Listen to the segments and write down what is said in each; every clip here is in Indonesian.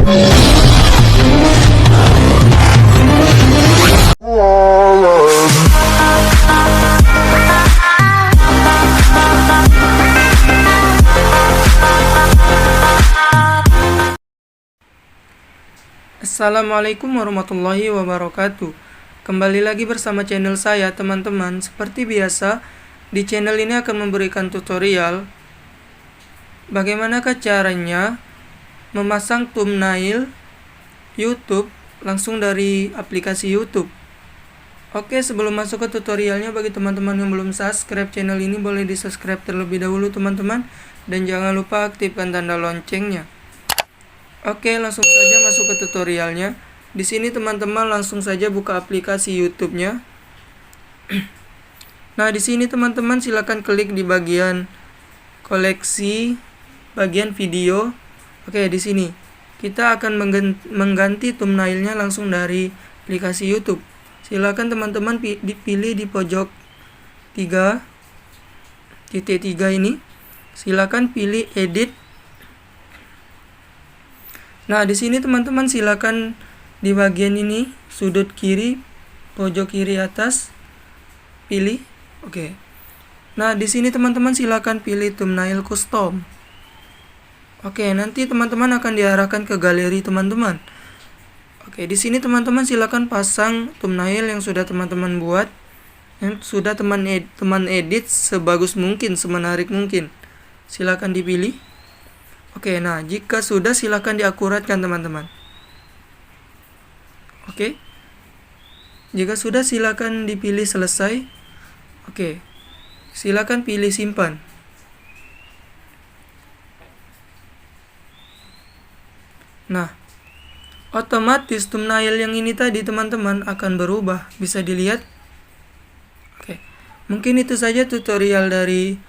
Assalamualaikum warahmatullahi wabarakatuh. Kembali lagi bersama channel saya, teman-teman. Seperti biasa, di channel ini akan memberikan tutorial bagaimanakah caranya memasang thumbnail YouTube langsung dari aplikasi YouTube. Oke, sebelum masuk ke tutorialnya, bagi teman-teman yang belum subscribe channel ini, boleh di subscribe terlebih dahulu teman-teman, dan jangan lupa aktifkan tanda loncengnya. Oke, langsung saja masuk ke tutorialnya. Di sini teman-teman langsung saja buka aplikasi YouTube-nya. Nah, di sini teman-teman silakan klik di bagian koleksi, bagian video. Oke, di sini kita akan mengganti thumbnailnya langsung dari aplikasi YouTube. Silakan teman-teman dipilih di pojok 3 titik 3 ini. Silakan pilih edit. Nah, di sini teman-teman silakan di bagian ini sudut kiri pojok kiri atas pilih. Oke. Nah, di sini teman-teman silakan pilih thumbnail custom. Oke, nanti teman-teman akan diarahkan ke galeri teman-teman. Oke, di sini teman-teman silakan pasang thumbnail yang sudah teman-teman buat, yang sudah teman edit sebagus mungkin, semenarik mungkin. Silakan dipilih. Oke, nah jika sudah silakan diakuratkan teman-teman. Oke. Jika sudah silakan dipilih selesai. Oke. Silakan pilih simpan. Nah, otomatis thumbnail yang ini tadi teman-teman akan berubah. Bisa dilihat. Oke. Mungkin itu saja tutorial dari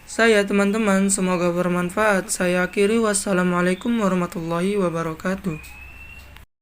saya teman-teman, semoga bermanfaat. Saya akhiri, wassalamualaikum warahmatullahi wabarakatuh.